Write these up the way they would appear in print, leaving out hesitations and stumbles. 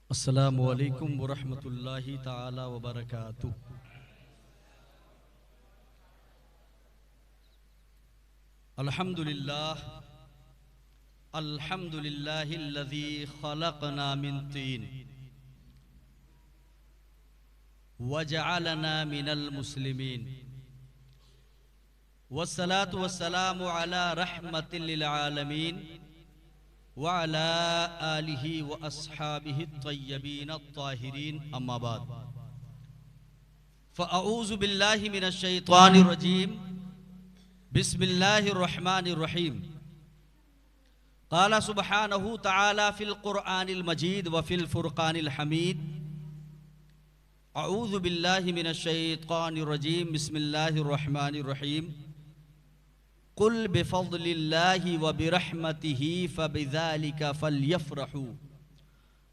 अस्सलामु अलैकुम वरहमतुल्लाहि ताला वबरकातुह। अल्हम्दुलिल्लाह अल्हम्दुलिल्लाहिल्लज़ी खलक़ना मिन तीन वजअलना मिनल मुस्लिमीन वस्सलातु वस्सलामु अला रहमतिल लिल आलमीन व अला आलिहि व अस्हाबिहि तय्यबीन अत्ताहिरीन अम्मा बाद फ़अऊज़ु बिल्लाहि मिनश शैतानिर रजीम बिस्मिल्लाहिर रहमानिर रहीम। क़ाला सुब्हानहु तआला फ़िल क़ुरआनिल मजीद व फ़िल फ़ुरक़ानिल हमीद। अऊज़ु बिल्लाहि मिनश शैतानिर रजीम बिस्मिल्लाहिर रहमानिर रहीम। कुल बिफ़ज़्लिल्लाहि व बिरहमतिही फ़बिज़ालिका फ़ल्यफ़रहू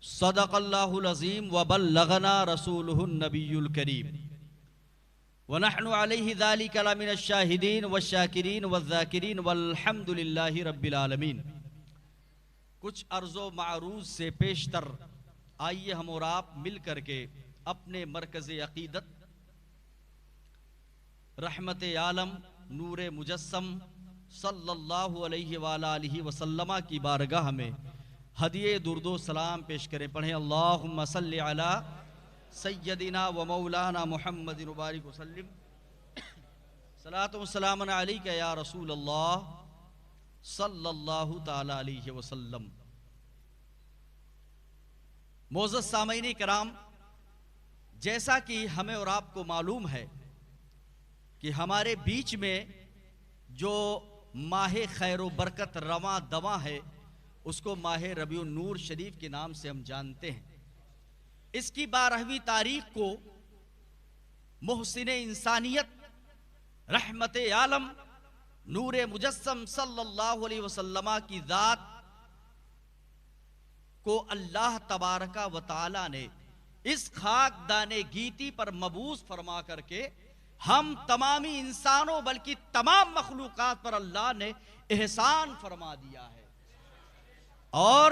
सदक़ल्लाहुल अज़ीम व बल्लग़ना रसूलुहुन नबियुल करीम व नहनु अलैहि ज़ालिका लमिनश शाहिदीन वश्शाकिरीन वज़्ज़ाकिरीन वल्हम्दुलिल्लाहि रब्बिल आलमीन। कुछ अर्ज़ो मारूज़ से पेशतर आइए हम और आप मिल करके अपने मरकज़ अक़ीदत रहमत आलम नूर मुजस्सम सल्लल्लाहु अलैहि वालिहि वसल्लमा की बारगाह में हदिये दुर्दो सलाम पेश करें। पढ़ें अल्लाहुम्मा सल्लि अला सय्यदिना व मौलाना मुहम्मदिन मुबारक वसल्लिम सलातो वस्सलामन अलैका या रसूल अल्लाह सल्लल्लाहु ताला अलैहि वसल्लम। मोअज़्ज़ज़ सामईन किराम, जैसा कि हमें और आपको मालूम है कि हमारे बीच में जो माहे खैर व बरकत रवां दवा है उसको माहे रबीउन नूर शरीफ के नाम से हम जानते हैं। इसकी 12वीं तारीख को मुहसिने इंसानियत रहमत आलम नूर मुजस्सम सल्लल्लाहु अलैहि वसल्लमा की ज़ात को अल्लाह तबारका व तआला ने इस खाकदाने गीती पर मबूस फरमा करके हम तमामी इंसानों बल्कि तमाम मखलूकात पर अल्लाह ने एहसान फरमा दिया है। और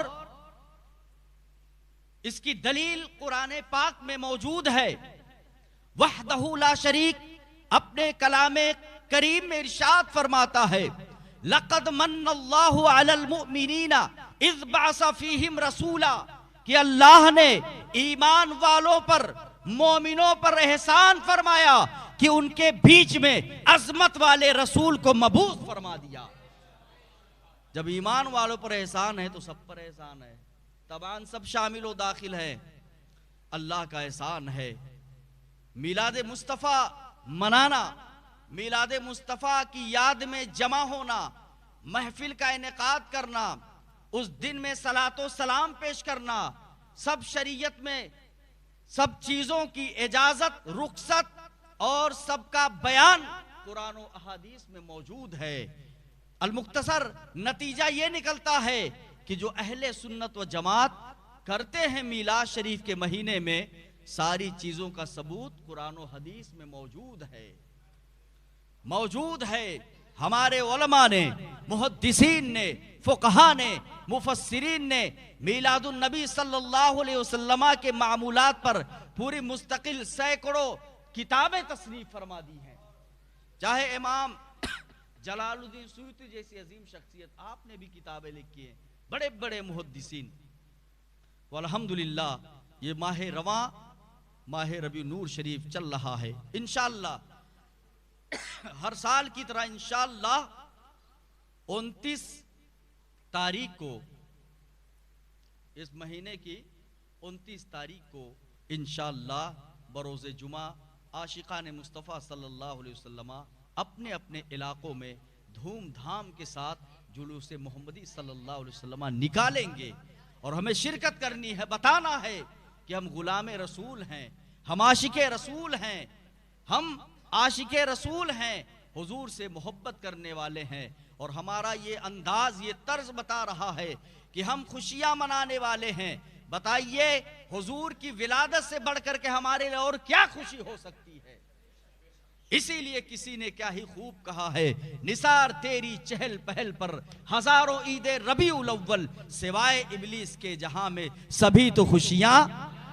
इसकी दलील कुरान पाक में मौजूद है। वहदहू ला शरीक अपने कलामे करीम में इरशाद फरमाता है, लक़द मन्नल्लाहु अलल मुमिनीना इज़ बअसा फ़ीहिम रसूला, कि अल्लाह ने ईमान वालों पर मोमिनों पर एहसान फरमाया कि उनके बीच में अजमत वाले रसूल को मबूस फरमा दिया। जब ईमान वालों पर एहसान है तो सब पर एहसान है, तबान सब शामिल व दाखिल है। अल्लाह का एहसान है। मिलाद मुस्तफ़ा मनाना, मिलाद मुस्तफ़ा की याद में जमा होना, महफिल का इनेकाद करना, उस दिन में सलातो सलाम पेश करना, सब शरीयत में सब चीजों की इजाजत रुखसत और सबका बयान कुरान और अहादीस में मौजूद है। अल-मुख्तसर नतीजा ये निकलता है कि जो अहले सुन्नत व जमात करते हैं मीलाद शरीफ के महीने में, सारी चीजों का सबूत कुरान और हदीस में मौजूद है। हमारे उलमा ने, मुहद्दिसीन ने, फुक़हा ने, मुफस्सिरीन ने मीलादुन नबी सल्लल्लाहु अलैहि वसल्लम के मामूलात पर पूरी मुस्तकिल सैकड़ों किताबें तस्नीफ फरमा दी हैं। चाहे इमाम जलालुद्दीन सुयूती जैसी अजीम शख्सियत, आपने भी किताबें लिखी हैं, बड़े बड़े मुहद्दिसीन। अल्हम्दुलिल्लाह ये माह रवां माह रबीउन नूर शरीफ चल रहा है। इंशाअल्लाह हर साल की तरह इंशाअल्लाह 29 तारीख को, इस महीने की 29 तारीख को इंशाअल्लाह बरोज़े जुमा आशिकान मुस्तफ़ा सल्लल्लाहु अलैहि वसल्लम अपने अपने इलाकों में धूमधाम के साथ जुलूस मोहम्मदी सल्लल्लाहु अलैहि वसल्लम निकालेंगे और हमें शिरकत करनी है। बताना है कि हम गुलाम रसूल हैं, हम आशिक़े रसूल हैं, हम आशिक़े रसूल हैं, हुजूर से मोहब्बत करने वाले हैं। और हमारा ये अंदाज, ये तर्ज बता रहा है कि हम खुशियां मनाने वाले हैं। बताइए, हुजूर की विलादत से बढ़कर के हमारे लिए और क्या खुशी हो सकती है। इसीलिए किसी ने क्या ही खूब कहा है, निसार तेरी चहल पहल पर हजारों ईदे रबीउल अव्वल, सिवाय इबलीस के जहां में सभी तो खुशियां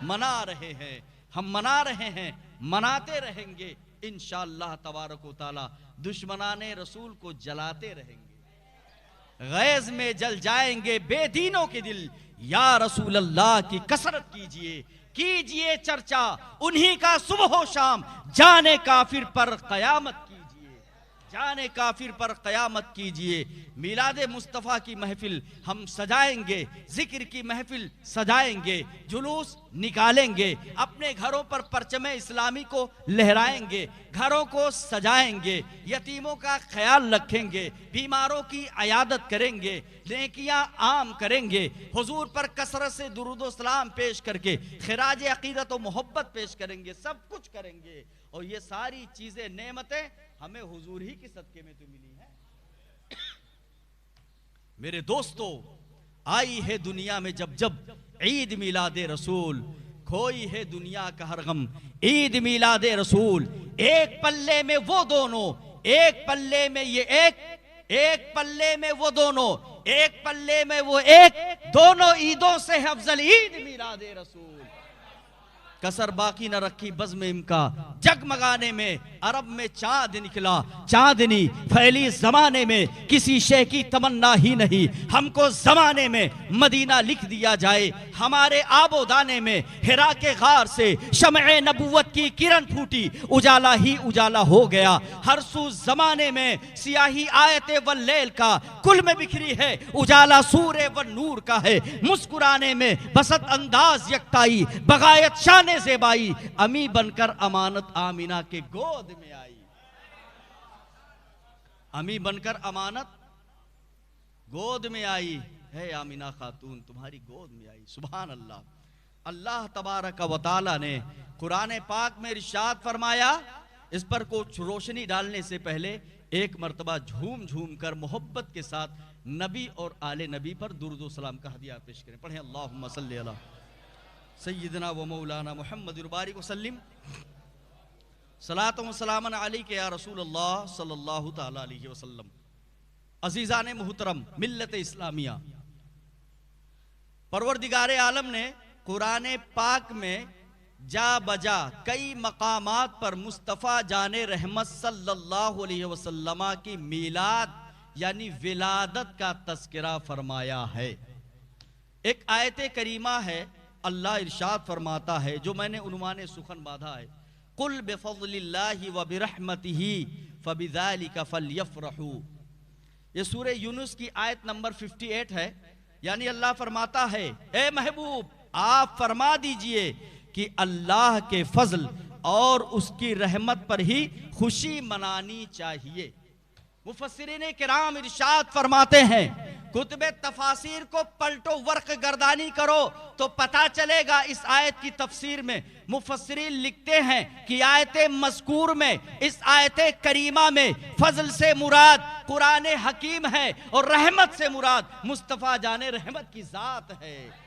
मना रहे हैं। हम मना रहे हैं, मनाते रहेंगे इंशाअल्लाह तबारक व तआला। दुश्मनाने रसूल को जलाते रहेंगे, गैज में जल जाएंगे बेदीनों के दिल। या रसूल अल्लाह की कसरत कीजिए चर्चा उन्हीं का सुबह शाम, जाने काफिर पर कयामत कीजिए, जाने काफिर पर कयामत कीजिए। मिलादे मुस्तफ़ा की महफिल हम सजाएंगे, जिक्र की महफिल सजाएंगे, जुलूस निकालेंगे, अपने घरों पर परचमे इस्लामी को लहराएंगे, घरों को सजाएंगे, यतीमों का ख्याल रखेंगे, बीमारों की अयादत करेंगे, नेकियां आम करेंगे, हुजूर पर कसरत से दुरूद व सलाम पेश करके खिराज अकीदत व मोहब्बत पेश करेंगे, सब कुछ करेंगे। और ये सारी चीजें नेमतें हमें हुजूर ही के सदके में तो मिली है। मेरे दोस्तों, आई है दुनिया में जब जब ईद मिलादे रसूल, खोई है दुनिया का हर गम ईद मिलादे रसूल। एक पल्ले में वो दोनों, एक पल्ले में ये एक पल्ले में वो दोनों, एक पल्ले में वो एक, दोनों ईदों से अफजल ईद मिलादे रसूल। कसर बाकी न रखी बज़्म इनका, जगमगाने में अरब में चांद निकला, चांदनी फैली जमाने में, किसी शे की तमन्ना ही नहीं, हमको जमाने में मदीना लिख दिया जाए। हमारे आबोदाने में हिरा के गार से शमए नबुव्वत की किरण फूटी, उजाला ही उजाला हो गया। हर सू जमाने में सियाही आयते वल्लैल का, कुल में बिखरी है उजाला सूरे व नूर का है। मुस्कुराने में बसत अंदाज यकताई, बगायत शान ज़ेबाई, अमी बनकर अमानत आमिना के गोद में आई। अमी बनकर अमानत गोद में आई है, आमिना खातून तुम्हारी गोद में आई। सुभान अल्लाह। अल्लाह तबारक व तआला ने कुरान पाक में इरशाद फरमाया। इस पर कुछ रोशनी डालने से पहले एक मर्तबा झूम झूम कर मोहब्बत के साथ नबी और आले नबी पर दुरूद व सलाम का हदिया पेश करें। पढ़ें अल्लाहुम्मा सल्ली अला सय्यदना व मौलाना मुहम्मद बारिक वसल्लिम सलातु व सलामन अलैका या रसूल अल्लाह सल्लल्लाहु तआला अलैहि वसल्लम। अजीज़ान मुहतरम, मिल्लत इस्लामिया, परवरदिगारे आलम ने कुरान पाक में जा बजा कई मकामात पर मुस्तफ़ा जाने रहमत सल्लल्लाहु अलैहि वसल्लम की मीलाद यानी विलादत का तज़किरा फरमाया है। एक आयत करीमा है, अल्लाह इरशाद फरमाता है, जो मैंने उन्वाने सुखन बांधा है, कुल बिफज़लिल्लाहि व बिरहमतिही फबिज़ालिका फलयफ़रहू। ये सूरह यूनुस की आयत नंबर 58 है। यानी अल्लाह फरमाता है, ए महबूब आप फरमा दीजिए कि अल्लाह के फजल और उसकी रहमत पर ही खुशी मनानी चाहिए। मुफस्सिरीन किराम इरशाद फरमाते हैं, कुतुब तफासिर को पलटो, वर्क गर्दानी करो तो पता चलेगा इस आयत की तफसीर में। मुफस्सिरीन लिखते हैं कि आयत मज़कूर में, इस आयत करीमा में फजल से मुराद कुरान हकीम है और रहमत से मुराद मुस्तफ़ा जाने रहमत की ज़ात है।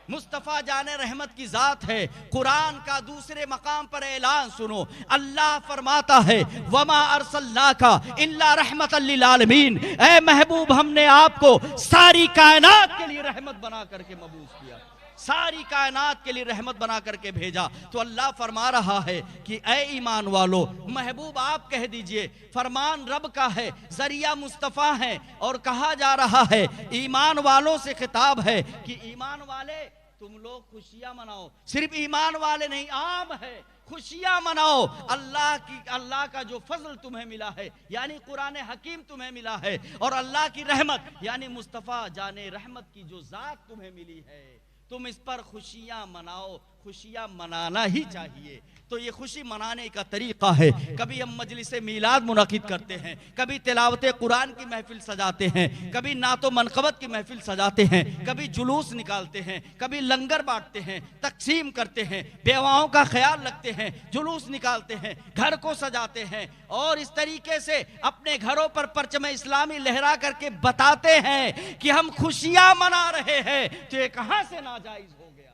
मुस्तफ़ा जाने रहमत की ज़ात है। कुरान का दूसरे मकाम पर ऐलान सुनो, अल्लाह फरमाता है, वमा अरसलनाका इल्ला रहमतल लिल आलमीन। ऐ महबूब, हमने आपको सारी कायनात के लिए रहमत बना करके मबूस किया, सारी कायनात के लिए रहमत बना करके भेजा। तो अल्लाह फरमा रहा है कि ऐ ईमान वालो, महबूब आप कह दीजिए फरमान रब का है, जरिया मुस्तफ़ा है। और कहा जा रहा है ईमान वालों से खिताब है कि ईमान वाले तुम लोग खुशियां मनाओ। सिर्फ ईमान वाले नहीं, आम है, खुशियां मनाओ। अल्लाह का जो फजल तुम्हें मिला है यानी कुरान हकीम तुम्हें मिला है, और अल्लाह की रहमत यानी मुस्तफ़ा जाने रहमत की जो ज़ात तुम्हें मिली है, तुम इस पर खुशियां मनाओ। खुशियां मनाना ही चाहिए। तो ये खुशी मनाने का तरीका है, कभी हम मजलिस मीलाद मुनाकिद करते हैं, कभी तिलावत कुरान की महफिल सजाते हैं, कभी नातो मनक़बत की महफिल सजाते हैं, कभी जुलूस निकालते हैं, कभी लंगर बांटते हैं, तकसीम करते हैं, बेवाओं का ख्याल रखते हैं, जुलूस निकालते हैं, घर को सजाते हैं, और इस तरीके से अपने घरों पर परचम इस्लामी लहरा करके बताते हैं कि हम खुशियां मना रहे हैं। तो ये कहां से नाजायज हो गया?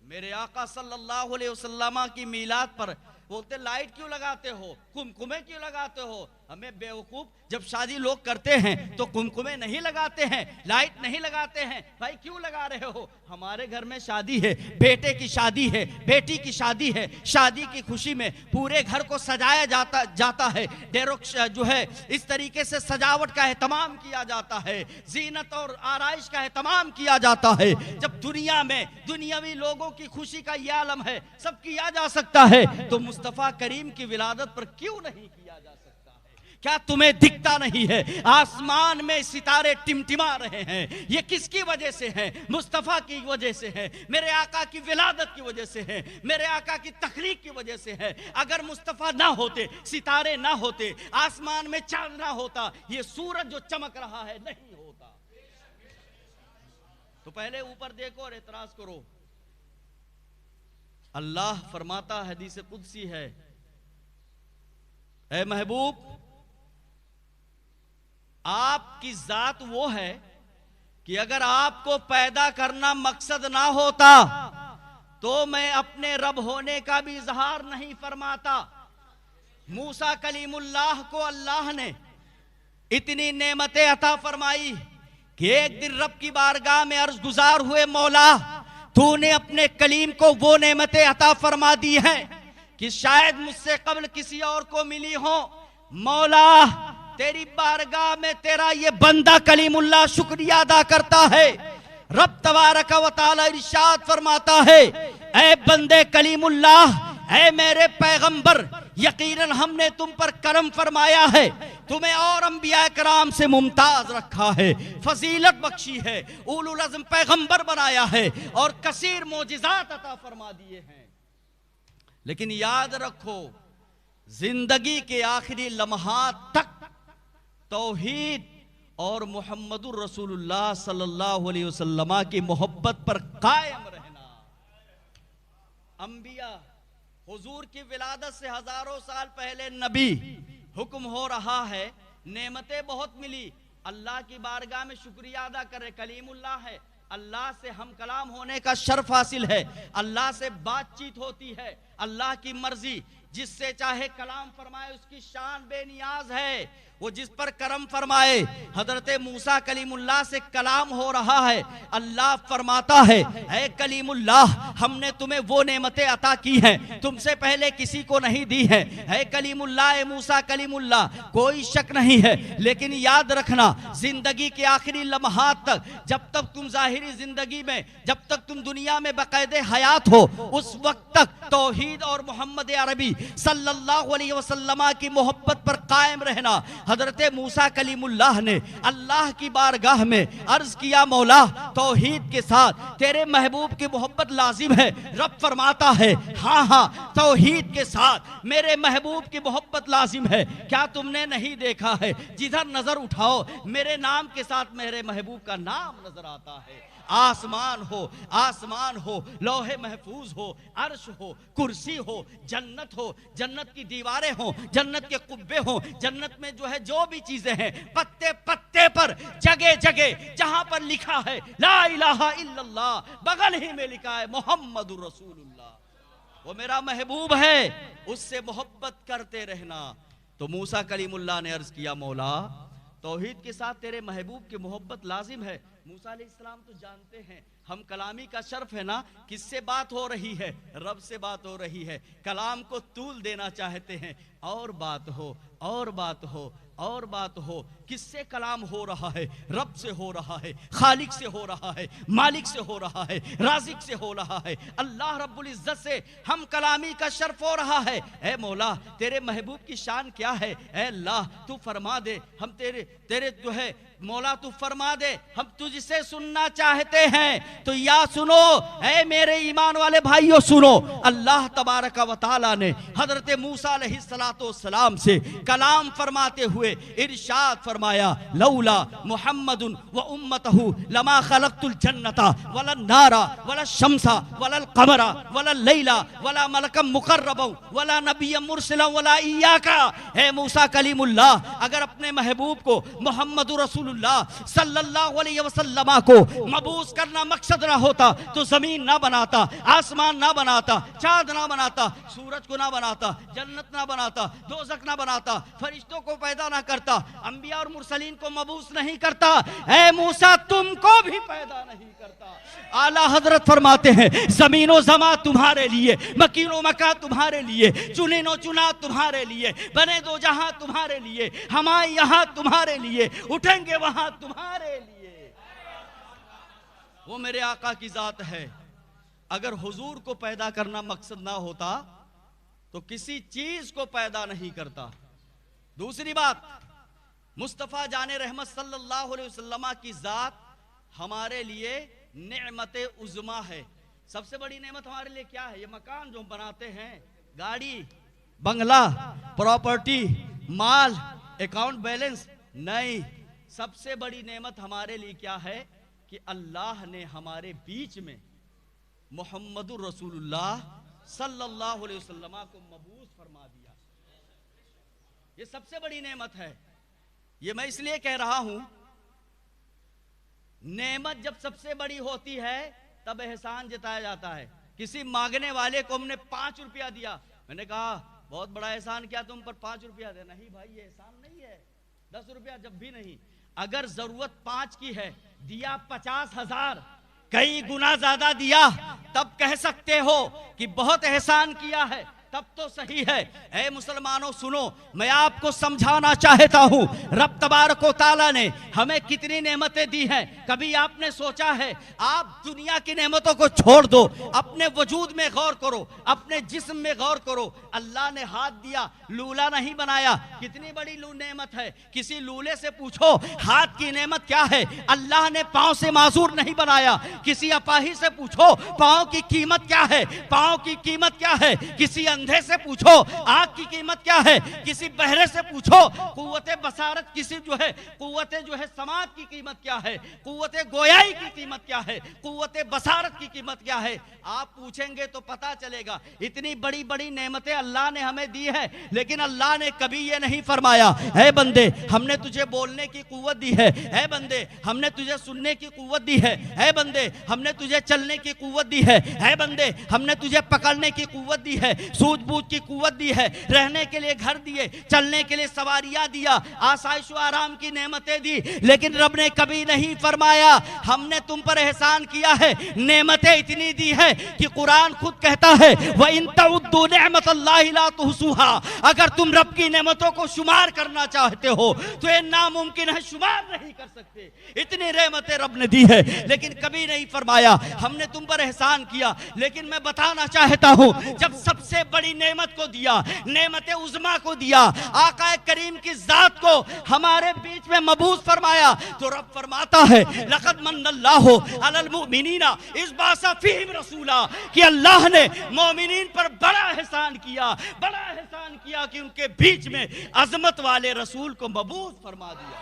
मेरे आका सल्लल्लाहु अलैहि वसल्लम की मीलाद पर बोलते लाइट क्यों लगाते हो, कुमकुमे क्यों लगाते हो। हमें बेवकूफ, जब शादी लोग करते हैं तो कुमकुमे नहीं लगाते हैं, लाइट नहीं लगाते हैं, भाई क्यों लगा रहे हो। हमारे घर में शादी है, बेटे की शादी है, बेटी की शादी है, शादी की खुशी में पूरे घर को सजाया जाता है, जो है इस तरीके से सजावट का एहतमाम किया जाता है, जीनत और आराइश का एहतमाम किया जाता है। जब दुनिया में दुनियावी लोगों की खुशी का यह आलम है, सब किया जा सकता है, तो मुस्तफा करीम की विलादत पर क्यों नहीं किया जा सकता है। क्या तुम्हें दिखता नहीं है आसमान में सितारे टिमटिमा रहे हैं, ये किसकी वजह से है, मुस्तफा की वजह से है, मेरे आका की विलादत की वजह से है, मेरे आका की तखलीक की वजह से है। अगर मुस्तफा ना होते, सितारे ना होते, आसमान में चांद ना होता, ये सूरज जो चमक रहा है नहीं होता। तो पहले ऊपर देखो और एतराज करो। अल्लाह फरमाता, हदीस कुदसी है, ऐ महबूब आपकी जात वो है कि अगर आपको पैदा करना मकसद ना होता तो मैं अपने रब होने का भी इजहार नहीं फरमाता। मूसा कलीमुल्लाह को अल्लाह ने इतनी नेमतें अता फरमाई कि एक दिन रब की बारगाह में अर्ज गुजार हुए, मौला तूने अपने कलीम को वो नेमतें अता फरमा दी हैं कि शायद मुझसे कबल किसी और को मिली हो। मौला तेरी बारगाह में तेरा ये बंदा कलीमुल्लाह शुक्रिया अदा करता है। रब तबारक व तआला इरशाद फरमाता है, ऐ बंदे कलीमुल्लाह, ऐ मेरे पैगंबर, यकीनन हमने तुम पर करम फरमाया है, तुम्हें और अंबिया कराम से मुमताज रखा है, फजीलत बख्शी है, उलुल अज़्म पैगंबर बनाया है और कसीर मोजिज़ात अता फरमा दिए हैं। लेकिन याद रखो, जिंदगी के आखिरी लम्हात तक तौहीद और मुहम्मदुर रसूलुल्लाह सल्लल्लाहु अलैहि वसल्लम की मोहब्बत पर कायम रहना। अंबिया, हुजूर की विलादत से हजारों साल पहले नबी, हुक्म हो रहा है, नेमतें बहुत मिली, अल्लाह की बारगाह में शुक्रिया अदा करे, कलीमुल्लाह है, अल्लाह से हम कलाम होने का शर्फ हासिल है, अल्लाह से बातचीत होती है, अल्लाह की मर्जी, जिससे चाहे कलाम फरमाए, उसकी शान बेनियाज है, वो जिस पर करम फरमाए। हजरत मूसा कलीमुल्लाह से कलाम हो रहा है, अल्लाह फरमाता है, ऐ कलीमुल्लाह हमने तुम्हें वो नेमतें अता की हैं तुमसे पहले किसी को नहीं दी है। ऐ कलीमुल्लाह, ऐ मूसा कलीमुल्लाह, कोई शक नहीं है, लेकिन याद रखना जिंदगी के आखिरी लम्हात तक, जब तक तुम जाहिरी जिंदगी में, जब तक तुम दुनिया में बाकायदे हयात हो, उस वक्त तक तौहीद और मोहम्मद अरबी सल्लल्लाहु अलैहि वसल्लम की मोहब्बत पर कायम रहना। हजरत मूसा कलीमुल्लाह ने अल्लाह की बारगाह में अर्ज किया, मौला तौहीद के साथ तेरे महबूब की मोहब्बत लाजिम है। रब फरमाता है, हाँ हाँ तौहीद के साथ मेरे महबूब की मोहब्बत लाजिम है। क्या तुमने नहीं देखा है, जिधर नजर उठाओ मेरे नाम के साथ मेरे महबूब का नाम नजर आता है। आसमान हो, लौहे महफूज हो, अर्श हो, कुर्सी हो, जन्नत हो, जन्नत की दीवारें हो, जन्नत के कुब्बे हो, जन्नत में जो है जो भी चीजें हैं, पत्ते पत्ते पर, जगह जगह जहां पर लिखा है ला इलाहा इल्लल्लाह, बगल ही में लिखा है मोहम्मदुर रसूलुल्लाह, वो मेरा महबूब है, उससे मोहब्बत करते रहना। तो मूसा कलीमुल्लाह ने अर्ज किया, मौला तौहीद के साथ तेरे महबूब की मोहब्बत लाजिम है। मूसा अलैहिस्सलाम तो जानते हैं हम कलामी का शर्फ है ना, किससे बात हो रही है, रब से बात हो रही है, कलाम को तूल देना चाहते हैं, और बात हो, और बात हो, और बात हो, किससे कलाम हो रहा है, रब से हो रहा है, खालिक से हो रहा है, मालिक से हो रहा है, राजिक से हो रहा है, अल्लाह रब्बुल इज्जत से हम कलामी का शर्फ हो रहा है। ऐ मौला तेरे महबूब की शान क्या है, ऐ अल्लाह तू फरमा दे, हम तेरे जो है मौला तू फरमा दे, हम तुझसे सुनना चाहते हैं। तो या सुनो ऐ मेरे ईमान वाले भाइयों, सुनो, अल्लाह तबारक व तआला ने हजरत मूसा अलैहिस्सलातु वस्सलाम से कलाम फरमाते हुए इरशाद फरमा फरमाया लौला मुहम्मदुन व उम्मतहु लमा खलक़तुल जन्नता वलन नारा वला शम्सा वलल कमरा वलल लैला वला मलकम मुकर्रबा वला नबिय्यम मुरसला वला इय्याका। हे मूसा कलीमुल्लाह, अगर अपने महबूब को मोहम्मद रसूलुल्लाह सल्लल्लाहु अलैहि वसल्लम को मबूस करना मकसद ना होता तो जमीन ना बनाता, आसमान ना बनाता, चांद ना बनाता, सूरज को ना बनाता, जन्नत ना बनाता, दोज़ख ना बनाता, फरिश्तों को पैदा ना करता, अंबिया और मुरसलीन को मबूस नहीं करता। ऐ मूसा तुमको भी पैदा नहीं करता। आला हजरत फरमाते हैं जमीनो जमा तुम्हारे लिए, मकीनो मका तुम्हारे लिए, चुनिनो चुना तुम्हारे लिए, बने दो जहां तुम्हारे लिए, हमारे यहां तुम्हारे लिए, उठेंगे वहां तुम्हारे लिए। वो मेरे आका की जात है। अगर हुजूर को पैदा करना मकसद ना होता तो किसी चीज को पैदा नहीं करता। दूसरी बात, मुस्तफ़ा जाने रहमत सल्लल्लाहु अलैहि वसल्लम की जात हमारे लिए नेमते उज़्मा है। सबसे बड़ी नेमत हमारे लिए क्या है? ये मकान जो बनाते हैं, गाड़ी, बंगला, प्रॉपर्टी, माल, अकाउंट बैलेंस नहीं। सबसे बड़ी नेमत हमारे लिए क्या है कि अल्लाह ने हमारे बीच में मोहम्मदुर रसूलुल्लाह सल्लल्लाहु अलैहि वसल्लम को मबूस फरमा दिया। ये सबसे बड़ी नेमत है। ये मैं इसलिए कह रहा हूं, नेमत जब सबसे बड़ी होती है तब एहसान जताया जाता है। किसी मांगने वाले को हमने 5 रुपया दिया, मैंने कहा बहुत बड़ा एहसान किया तुम पर, 5 रुपया दे। नहीं भाई, ये एहसान नहीं है। 10 रुपया जब भी नहीं। अगर जरूरत 5 की है, दिया 50,000, कई गुना ज्यादा दिया, तब कह सकते हो कि बहुत एहसान किया है, तब तो सही है। ऐ मुसलमानों सुनो, मैं आपको समझाना चाहता हूं रब तबारक व तआला ने हमें कितनी नेमतें दी हैं। कभी आपने सोचा है? आप दुनिया की नेमतों को छोड़ दो, अपने वजूद में गौर करो, अपने जिस्म में गौर करो। अल्लाह ने हाथ दिया, लूला नहीं बनाया। कितनी बड़ी नेमत है। किसी लूले से पूछो हाथ की नेमत क्या है। अल्लाह ने पांव से माजूर नहीं बनाया। किसी अपाही से पूछो पांव की कीमत क्या है, पांव की कीमत क्या है। किसी अंधे से पूछो आंख की कीमत क्या है। किसी बहरे से पूछो कुव्वते बसारत, किसी कुव्वते समात की कीमत क्या है, कुव्वते गोयाई की कीमत क्या है, कुव्वते बसारत की कीमत क्या है। आप पूछेंगे तो पता चलेगा। इतनी बड़ी बड़ी नेमतें अल्लाह ने हमें दी है, लेकिन अल्लाह ने कभी ये नहीं फरमाया है बंदे हमने तुझे बोलने की कुव्वत दी है बंदे हमने तुझे सुनने की कुव्वत दी है बंदे हमने तुझे चलने की कुव्वत दी है बंदे हमने तुझे पकड़ने की कुव्वत दी है, सूझबूझ की कुव्वत दी है, रहने के लिए घर दिए, चलने के लिए सवारियां दिया, आसाइश व आराम की नेमतें दी। लेकिन रब ने कभी नहीं फरमाया हमने तुम पर एहसान किया है। नेमतें इतनी दी है कि कुरान खुद कहता है व इन तउद्दू निअमतल्लाहि ला तुहसूहा। अगर तुम रब की नेमतों को शुमार करना चाहते हो तो ये नामुमकिन है, शुमार नहीं कर सकते। इतनी नेमतें रब ने दी है, लेकिन कभी नहीं फरमाया हमने तुम पर एहसान किया। लेकिन मैं बताना चाहता हूं, जब सबसे बड़ी नेमत को दिया, नेमत उज़्मा को दिया, आका करीम की जात को हमारे बीच में मबूस फरमाया, तो रब फरमाता है लक़द मन्नल्लाहु अलल मुमिनीना इज़ बअसा फ़ीहिम रसूला, कि अल्लाह ने मोमिनीन पर बड़ा एहसान किया कि उनके बीच में अजमत वाले रसूल को मबूस फरमा दिया।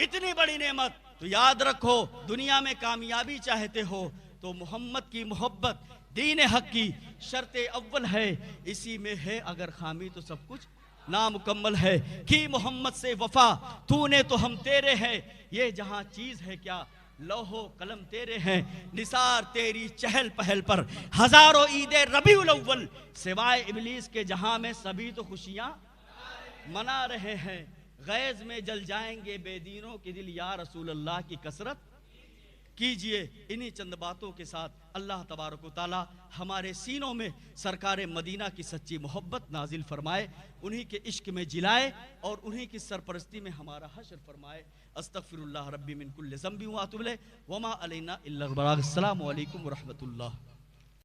इतनी बड़ी नेमत। तो याद रखो, दुनिया में कामयाबी चाहते हो तो मोहम्मद की मोहब्बत दीन हक की शर्त अव्वल है। इसी में है अगर खामी तो सब कुछ नामुकम्मल है। कि मोहम्मद से वफा तूने तो हम तेरे हैं, ये जहां चीज है क्या लौहो कलम तेरे हैं। निसार तेरी चहल पहल पर हजारों ईदे रबीउल अव्वल, सिवाय इबलीस के जहां में सभी तो खुशियां मना रहे हैं। गैज में जल जाएंगे बेदीनों के दिल, या रसूल अल्लाह की कसरत कीजिए। इन्हीं चंद बातों के साथ अल्लाह तबारक व तआला हमारे सीनों में सरकार मदीना की सच्ची मोहब्बत नाजिल फरमाए, उन्हीं के इश्क में जिलाए और उन्हीं की सरपरस्ती में हमारा हश्र फरमाए। अस्तगफिरुल्लाह रब्बी मिन कुल्लि ज़ंबि व अतूबु इलैहि व मा अलैना इल्ला अल बलाग। अस्सलामु अलैकुम व रहमतुल्लाह।